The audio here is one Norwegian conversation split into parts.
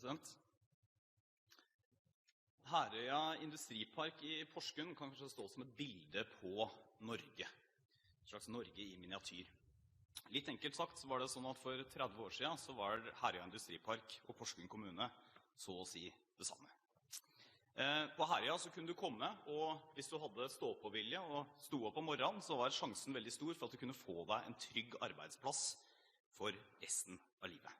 president. Herøya Industripark i Porsgrunn kan kanskje stå som et bilde på Norge. Et slags Norge i miniatyr. Litt enkelt sagt så var det sånn at for 30 år siden så var Herøya Industripark og Porsgrunn kommune så å si det samme. På Herøya så kunne du komme, og hvis du hadde stå-på-vilje og sto opp om morgenen, så var sjansen veldig stor for at du kunne få deg en trygg arbeidsplass for resten av livet.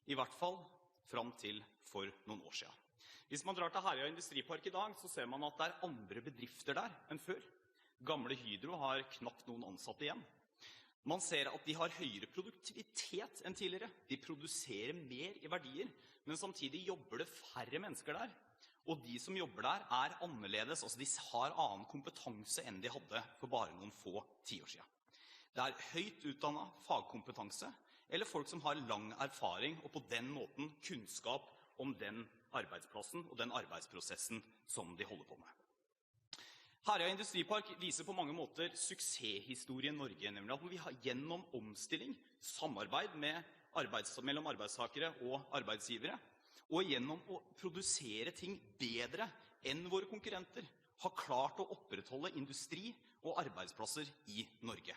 I hvert fall fram til for noen år siden. Hvis man drar til Herøya Industripark i dag, så ser man at det er andre bedrifter der enn før. Gamle Hydro har knapt noen ansatte igjen. Man ser at de har høyere produktivitet enn tidligere. De produserer mer i verdier, men samtidig jobber det færre mennesker der. Og de som jobber der er annerledes, altså de har annen kompetanse enn de hadde for bare noen få tiår siden. Det er høyt utdannet fagkompetanse, eller folk som har lang erfaring og på den måten kunnskap om den arbeidsplassen og den arbeidsprosessen som de holder på med. Herøya Industripark viser på mange måter suksesshistorien Norge, nemlig at vi har gjennom omstilling, samarbeid mellom arbeidstakere og arbeidsgivere, og gjennom å produsere ting bedre enn våre konkurrenter, har klart å opprettholde industri og arbeidsplasser i Norge.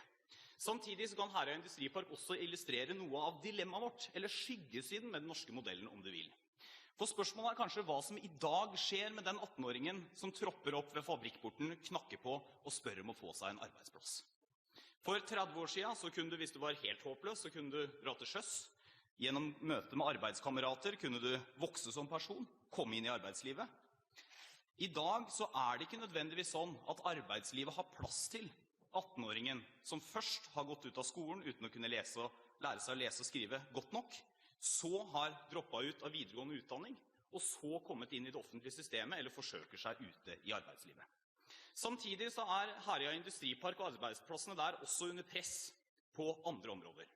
Samtidig så kan Herøya Industripark også illustrere noe av dilemmaet vårt, eller skyggesiden med den norske modellen, om du vil. For spørsmålet er kanskje hva som i dag skjer med den 18-åringen som tropper opp ved fabrikkporten, knakker på og spør om å få seg en arbeidsplass. For 30 år siden så kunne du, hvis du var helt håpløs, så kunne du dra til sjøs. Gjennom møte med arbeidskamerater kunne du vokse som person, komme inn i arbeidslivet. I dag så er det ikke nødvendigvis sånn at arbeidslivet har plass til 18-åringen som først har gått ut av skolen uten å kunne lære seg å lese og skrive godt nok, så har droppet ut av videregående utdanning, og så kommet inn i det offentlige systemet eller forsøker seg ute i arbeidslivet. Samtidig så er Herøya Industripark og arbeidsplassene der også under press på andre områder.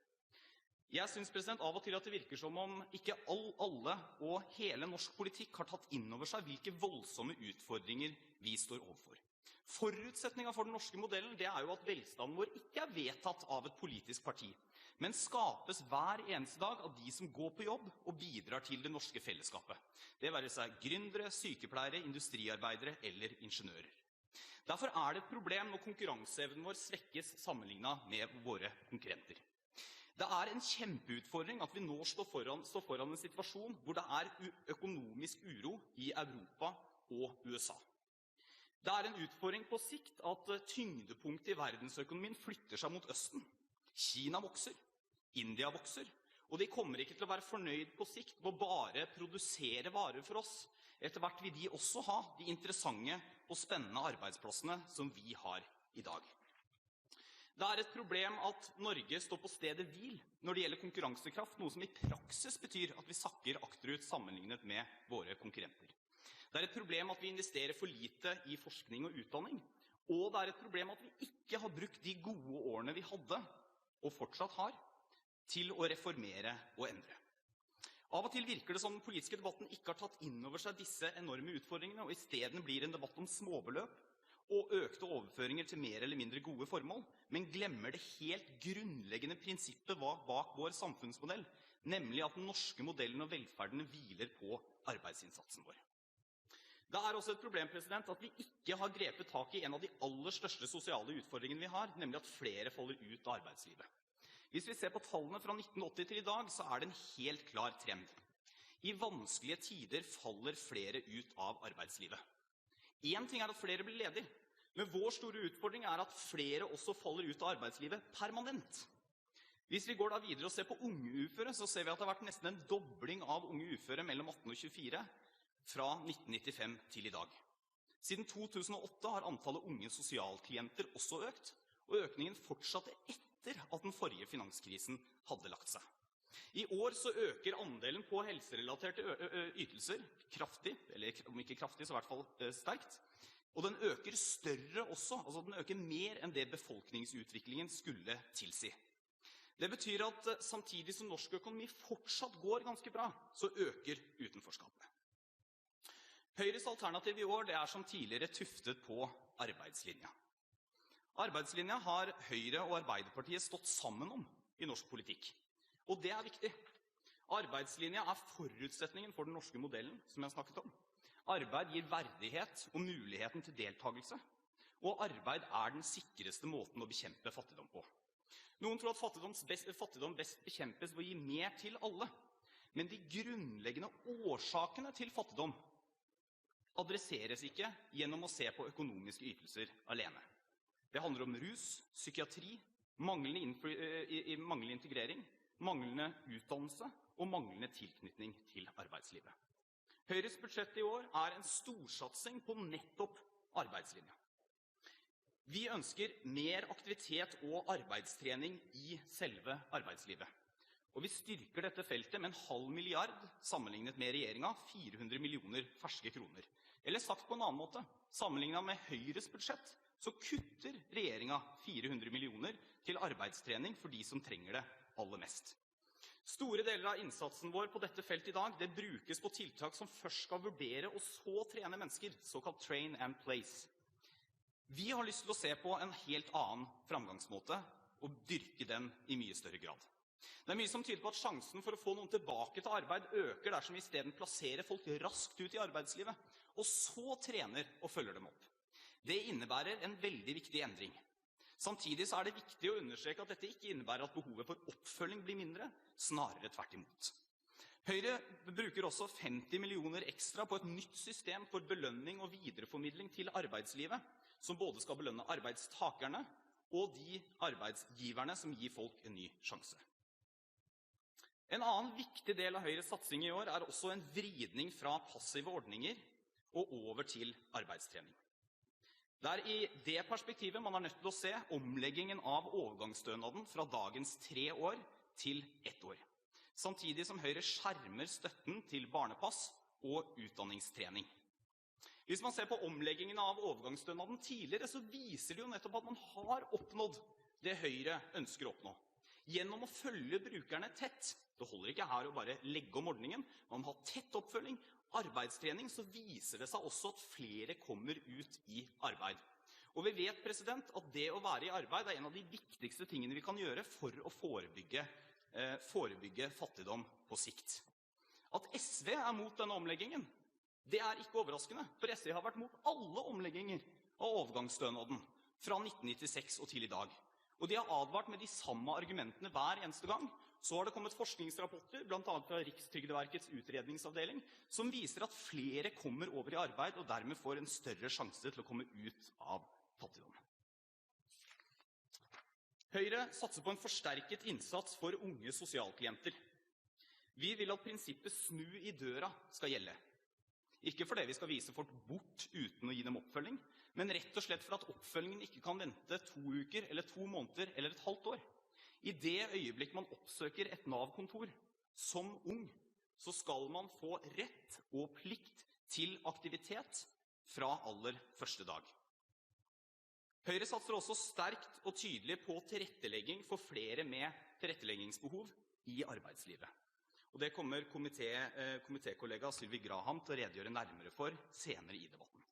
Jeg synes av og til at det virker som om ikke alle og hele norsk politikk har tatt inn over seg hvilke voldsomme utfordringer vi står overfor. Forutsetningen for den norske modellen det er jo at velstanden vår ikke er vedtatt av et politisk parti, men skapes hver eneste dag av de som går på jobb og bidrar til det norske fellesskapet. Det være seg gründere, sykepleiere, industriarbeidere eller ingeniører. Derfor er det et problem når konkurranseevnen vår svekkes sammenlignet med våre konkurrenter. Det er en kjempeutfordring at vi nå står foran en situasjon hvor det er økonomisk uro i Europa og USA. Det er en utfordring på sikt at tyngdepunktet i verdensøkonomien flytter seg mot Østen. Kina vokser, India vokser, og de kommer ikke til å være fornøyd på sikt med å bare produsere varer for oss. Etter hvert vil de også ha de interessante og spennende arbeidsplassene som vi har i dag. Det er et problem at Norge står på stedet hvil når det gjelder konkurransekraft, noe som i praksis betyr at vi sakker akterut sammenlignet med våre konkurrenter. Det er et problem at vi investerer for lite i forskning og utdanning, og det er et problem at vi ikke har brukt de gode årene vi hadde, og fortsatt har, til å reformere og endre. Av og til virker det som den politiske debatten ikke har tatt inn over seg disse enorme utfordringene, og i stedet blir en debatt om småbeløp og økte overføringer til mer eller mindre gode formål, men glemmer det helt grunnleggende prinsippet bak vår samfunnsmodell, nemlig at den norske modellen og velferden hviler på arbeidsinnsatsen vår. Det er også et problem at vi ikke har grepet tak i en av de aller største sosiale utfordringene vi har, nemlig at flere faller ut av arbeidslivet. Hvis vi ser på tallene fra 1980 til i dag, så er det en helt klar trend. I vanskelige tider faller flere ut av arbeidslivet. En ting er at flere blir ledige, men vår store utfordring er at flere også faller ut av arbeidslivet permanent. Hvis vi går da videre og ser på unge uføre, så ser vi at det har vært nesten en dobling av unge uføre mellom 18 og 24 fra 1995 til i dag. Siden 2008 har antallet unge sosialklienter også økt, og økningen fortsatte etter at den forrige finanskrisen hadde lagt seg. I år så øker andelen på helserelaterte ytelser kraftig, eller om ikke kraftig, så i hvert fall sterkt. Og den øker større også, altså den øker mer enn det befolkningsutviklingen skulle tilsi. Det betyr at samtidig som norsk økonomi fortsatt går ganske bra, så øker utenforskapet. Høyres alternativ i år det er som tidligere tuftet på arbeidslinja. Arbeidslinja har Høyre og Arbeiderpartiet stått sammen om i norsk politikk. Og det er viktig. Arbeidslinja forutsetningen for den norske modellen, som jeg snakket om. Arbeid gir verdighet og muligheten til deltagelse, og arbeid den sikreste måten å bekjempe fattigdom på. Noen tror at fattigdom best bekjempes ved å gi mer til alle, men de grunnleggende årsakene til fattigdom adresseres ikke gjennom å se på økonomiske ytelser alene. Det handler om rus, psykiatri, manglende integrering, manglende utdannelse og manglende tilknytning til arbeidslivet. Høyres budsjett i år en storsatsing på nettopp arbeidslinja. Vi ønsker mer aktivitet og arbeidstrening i selve arbeidslivet. Og vi styrker dette feltet med 0,5 milliard sammenlignet med regjeringen, 400 millioner ferske kroner. Eller sagt på en annen måte, sammenlignet med Høyres budsjett, så kutter regjeringen 400 millioner til arbeidstrening for de som trenger det aller mest. Store deler av innsatsen vår på dette feltet i dag, det brukes på tiltak som først skal vurdere og så trene mennesker, såkalt train and place. Vi har lyst til å se på en helt annen framgangsmåte og dyrke den i mye større grad. Det mye som tyder på at sjansen for å få noen tilbake til arbeid øker dersom vi i stedet plasserer folk raskt ut i arbeidslivet, og så trener og følger dem opp. Det innebærer en veldig viktig endring. Samtidig så det viktig å understreke at dette ikke innebærer at behovet for oppfølging blir mindre, snarere tvert imot. Høyre bruker også 50 millioner ekstra på et nytt system for belønning og videreformidling til arbeidslivet, som både skal belønne arbeidstakerne og de arbeidsgiverne som gir folk en ny sjanse. En annen viktig del av Høyres satsing i år også en vridning fra passive ordninger og over til arbeidstrening. Det i det perspektivet man nødt til å se omleggingen av overgangsstønaden fra dagens 3 år til 1 år. Samtidig som Høyre skjermer støtten til barnepass og utdanningstrening. Hvis man ser på omleggingen av overgangsstønaden tidligere, så viser det jo nettopp at man har oppnådd det Høyre ønsker å oppnå. Gjennom å følge brukerne tett. Det holder ikke her å bare legge om ordningen. Man har tett oppfølging, arbeidstrening, så viser det seg også at flere kommer ut i arbeid. Og vi vet at det å være i arbeid en av de viktigste tingene vi kan gjøre for å forebygge fattigdom på sikt. At SV mot denne omleggingen, det ikke overraskende, for SV har vært mot alle omlegginger av overgangsstønaden fra 1996 og til i dag. Og de har advart med de samme argumentene hver eneste gang. Så har det kommet forskningsrapporter, blant annet fra Rikstrygdeverkets utredningsavdeling, som viser at flere kommer over i arbeid og dermed får en større sjanse til å komme ut av fattigdom. Høyre satser på en forsterket innsats for unge sosialklienter. Vi vil at prinsippet snu i døra skal gjelde. Ikke fordi vi skal vise folk bort uten å gi dem oppfølging, men rett og slett for at oppfølgingen ikke kan vente 2 uker, eller 2 måneder, eller et halvt år. I det øyeblikk man oppsøker et Nav-kontor som ung, så skal man få rett og plikt til aktivitet fra aller første dag. Høyre satser også sterkt og tydelig på tilrettelegging for flere med tilretteleggingsbehov i arbeidslivet. Og det kommer komitékollega Sylvi Graham til å redegjøre nærmere for senere i debatten.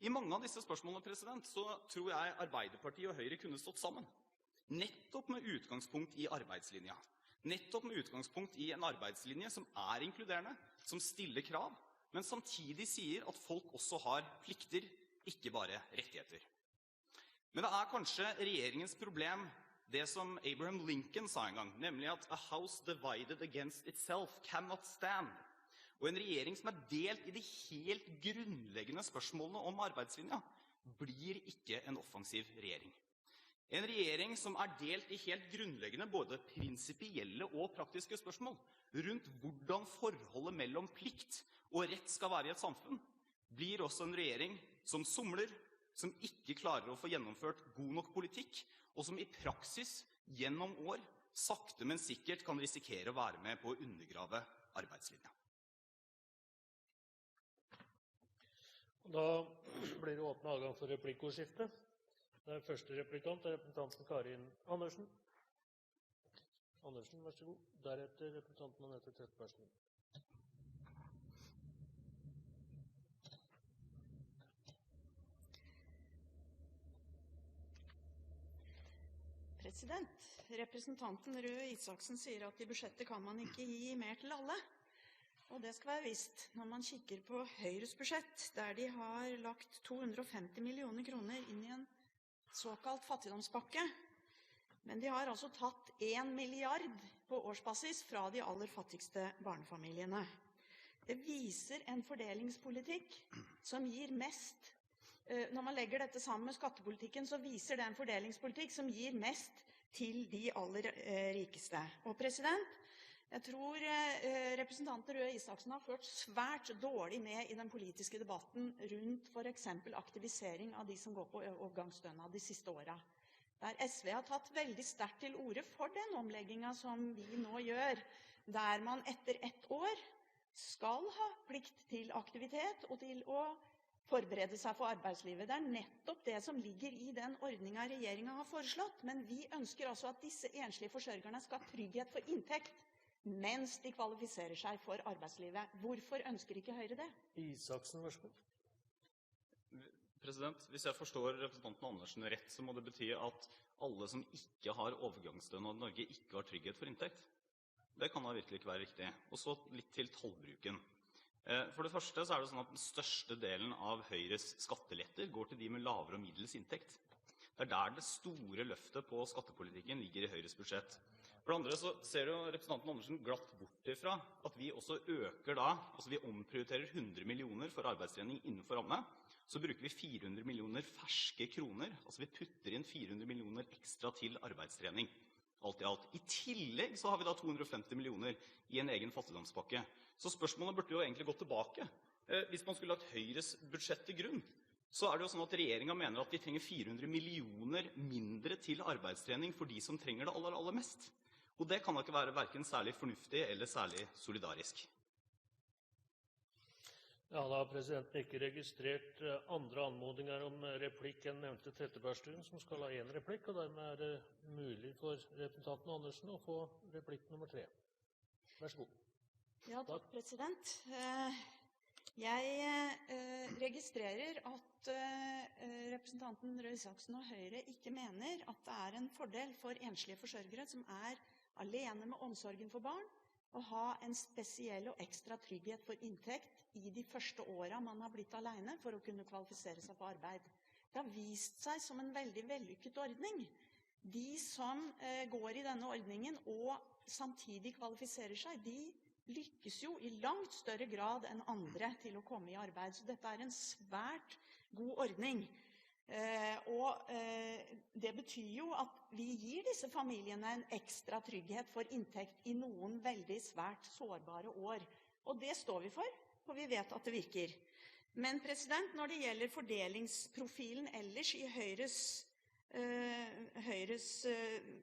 I mange av disse spørsmålene så tror jeg Arbeiderpartiet og Høyre kunne stått sammen. Nettopp med utgangspunkt i arbeidslinja. Nettopp med utgangspunkt i en arbeidslinje som inkluderende, som stiller krav, men samtidig sier at folk også har plikter, ikke bare rettigheter. Men det kanskje regjeringens problem, det som Abraham Lincoln sa en gang, nemlig at «a house divided against itself cannot stand». Og en regjering som delt i de helt grunnleggende spørsmålene om arbeidslinja, blir ikke en offensiv regjering. En regjering som delt i helt grunnleggende både prinsipielle og praktiske spørsmål rundt hvordan forholdet mellom plikt og rett skal være i et samfunn, blir også en regjering som somler, som ikke klarer å få gjennomført god nok politikk, og som i praksis gjennom år sakte, men sikkert kan risikere å være med på å undergrave arbeidslinja. Da blir det åpnet adgang for replikkordskifte. Første replikant representanten Karin Andersen. Andersen, vær så god. Deretter representanten Anette Trettebergstuen. President, representanten Røe Isaksen sier at i budsjettet kan man ikke gi mer til alle. Og det skal være visst når man kikker på Høyres budsjett, der de har lagt 250 millioner kroner inn i en såkalt fattigdomspakke. Men de har altså tatt 1 milliard på årsbasis fra de aller fattigste barnefamiliene. Det viser en fordelingspolitikk som gir mest. Når man legger dette sammen med skattepolitikken, så viser det en fordelingspolitikk som gir mest til de aller rikeste. Og jeg tror representanten Røe Isaksen har ført svært dårlig med i den politiske debatten rundt for eksempel aktivisering av de som går på overgangsstønad de siste årene. Der SV har tatt veldig sterkt til orde for den omleggingen som vi nå gjør, der man etter 1 år skal ha plikt til aktivitet og til å forberede seg for arbeidslivet. Det er nettopp det som ligger i den ordningen regjeringen har foreslått. Men vi ønsker altså at disse enslige forsørgerne skal ha trygghet for inntekt mens de kvalifiserer seg for arbeidslivet. Hvorfor ønsker ikke Høyre det? Isaksen, vær så god. Hvis jeg forstår representanten Andersen rett, så må det bety at alle som ikke har overgangsstønad i Norge, ikke har trygghet for inntekt. Det kan da virkelig ikke være riktig. Og så litt til tallbruken. For det første så er det sånn at den største delen av Høyres skatteletter går til de med lavere og middels inntekt. Det er der det store løftet på skattepolitikken ligger i Høyres budsjett. For det andre så ser jo representanten Andersen glatt bort ifra at vi også øker da, altså vi omprioriterer 100 millioner for arbeidstrening innenfor ramme, så bruker vi 400 millioner ferske kroner, altså vi putter inn 400 millioner ekstra til arbeidstrening. Alt i alt. I tillegg så har vi da 250 millioner i en egen fattigdomspakke. Så spørsmålet burde jo egentlig gå tilbake. Hvis man skulle lagt Høyres budsjett til grunn, så er det jo sånn at regjeringen mener at vi trenger 400 millioner mindre til arbeidstrening for de som trenger det aller, aller mest. Og det kan da ikke være hverken særlig fornuftig eller særlig solidarisk. Ja, da har presidenten ikke registrert andre anmodninger om replikk enn nevnte Trettebergstuen, som skal ha 1 replikk, og dermed er det mulig for representanten Andersen å få replikk nummer 3. Vær så god. Ja, takk, president. Jeg registrerer at representanten Røe Isaksen og Høyre ikke mener at det er en fordel for enslige forsørgere som er alene med omsorgen for barn, å ha en spesiell og ekstra trygghet for inntekt i de første årene man har blitt alene for å kunne kvalifisere seg for arbeid. Det har vist seg som en veldig vellykket ordning. De som går i denne ordningen og samtidig kvalifiserer seg, de lykkes jo i langt større grad enn andre til å komme i arbeid. Så dette er en svært god ordning. Det betyr jo at vi gir disse familiene en ekstra trygghet for inntekt i noen veldig svært sårbare år. Og det står vi for, for vi vet at det virker. Men når det gjelder fordelingsprofilen ellers i Høyres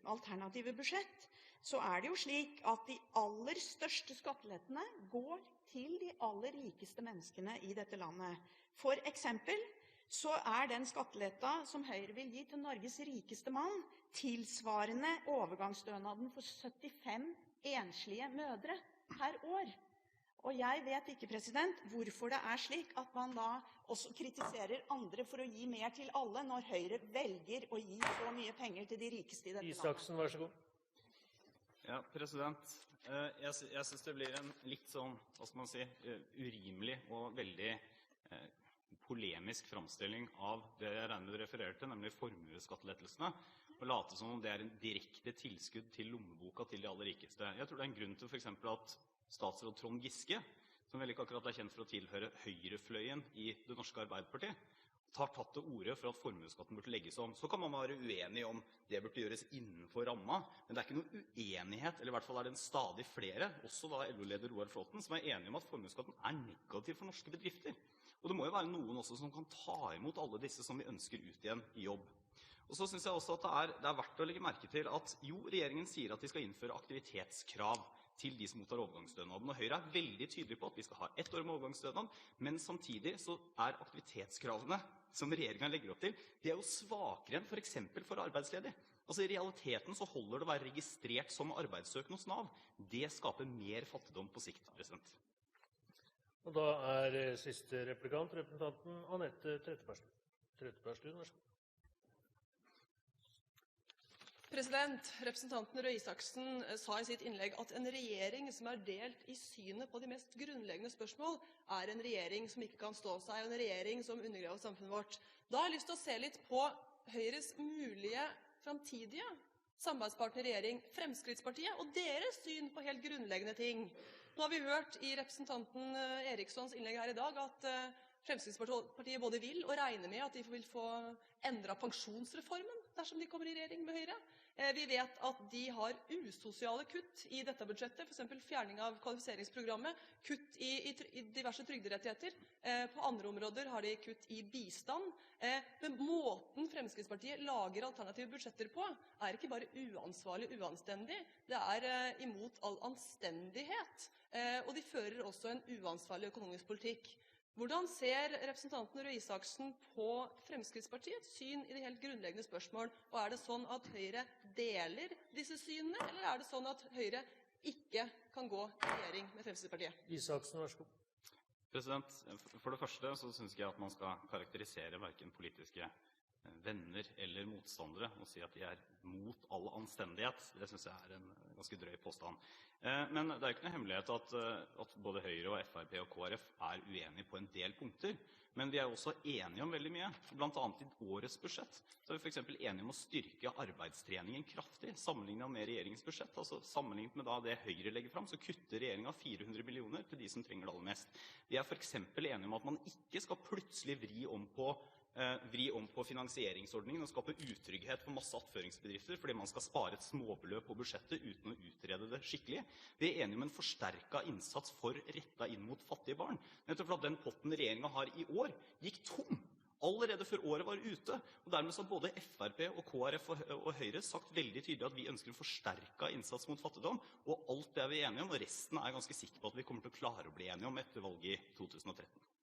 alternative budsjett, så er det jo slik at de aller største skattelettene går til de aller rikeste menneskene i dette landet. For eksempel så er den skatteletta som Høyre vil gi til Norges rikeste mann, tilsvarende overgangsstønaden for 75 enslige mødre per år. Og jeg vet ikke hvorfor det er slik at man da også kritiserer andre for å gi mer til alle, når Høyre velger å gi så mye penger til de rikeste i dette landet. Isaksen, vær så god. Ja, jeg synes det blir en litt sånn, hva skal man si, urimelig og veldig polemisk framstilling av det jeg regner med å referere til, nemlig formuesskattelettelsene, og late som om det er en direkte tilskudd til lommeboka til de aller rikeste. Jeg tror det er en grunn til for eksempel at statsråd Trond Giske, som vel ikke akkurat er kjent for å tilhøre høyrefløyen i det norske Arbeiderpartiet, har tatt til orde for at formuesskatten burde legges om. Så kan man være uenig om det burde gjøres innenfor ramma, men det er ikke noe uenighet, eller i hvert fall er det en stadig flere, også da LO-leder Roar Flåthen, som er enige om at formuesskatten er negativ for norske bedrifter. Og det må jo være noen også som kan ta imot alle disse som vi ønsker ut igjen i jobb. Og så synes jeg også at det er verdt å legge merke til at jo, regjeringen sier at de skal innføre aktivitetskrav til de som mottar overgangsstønaden. Og Høyre er veldig tydelig på at vi skal ha 1 år med overgangsstønad, men samtidig så er aktivitetskravene som regjeringen legger opp til, de er jo svakere enn for eksempel for arbeidsledige. Altså i realiteten så holder det å være registrert som arbeidssøkende hos Nav. Det skaper mer fattigdom på sikt, president. Og da er siste replikant representanten Anette Trettebergstuen. Trettebergstuen, vær så god. Representanten Røe Isaksen sa i sitt innlegg at en regjering som er delt i synet på de mest grunnleggende spørsmål, er en regjering som ikke kan stå seg, og en regjering som undergraver samfunnet vårt. Da har jeg lyst til å se litt på Høyres mulige framtidige samarbeidspartner i regjering, Fremskrittspartiet, og deres syn på helt grunnleggende ting. Nå har vi hørt i representanten Erikssons innlegg her i dag at Fremskrittspartiet både vil og regner med at de vil få endret pensjonsreformen dersom de kommer i regjering med Høyre. Vi vet at de har usosiale kutt i dette budsjettet, for eksempel fjerning av kvalifiseringsprogrammet, kutt i diverse trygderettigheter. På andre områder har de kutt i bistand. Men måten Fremskrittspartiet lager alternative budsjetter på, er ikke bare uansvarlig og uanstendig, det er imot all anstendighet. Og de fører også en uansvarlig økonomisk politikk. Hvordan ser representanten Røe Isaksen på Fremskrittspartiets syn i de helt grunnleggende spørsmål? Og er det sånn at Høyre deler disse synene, eller er det sånn at Høyre ikke kan gå i regjering med Fremskrittspartiet? Isaksen, vær så god. For det første så synes jeg at man skal karakterisere hverken politiske venner eller motstandere og si at de er mot all anstendighet. Det synes jeg er en ganske drøy påstand. Men det er ikke noe hemmelighet at både Høyre og FrP og KrF er uenige på en del punkter. Men vi er også enige om veldig mye. Blant annet i årets budsjett så er vi for eksempel enige om å styrke arbeidstreningen kraftig, sammenlignet med regjeringens budsjett. Altså sammenlignet med det Høyre legger fram, så kutter regjeringen 400 millioner til de som trenger det aller mest. Vi er for eksempel enige om at man ikke skal plutselig vri om på finansieringsordningen og skape utrygghet for masse attføringsbedrifter fordi man skal spare et småbeløp på budsjettet uten å utrede det skikkelig. Vi er enige om en forsterket innsats for rettet inn mot fattige barn. Nettopp for at den potten regjeringen har i år gikk tom allerede før året var ute. Og dermed så har både FrP og KrF og Høyre sagt veldig tydelig at vi ønsker en forsterket innsats mot fattigdom, og alt det er vi enige om, og resten er jeg ganske sikker på at vi kommer til å klare å bli enige om etter valget i 2013.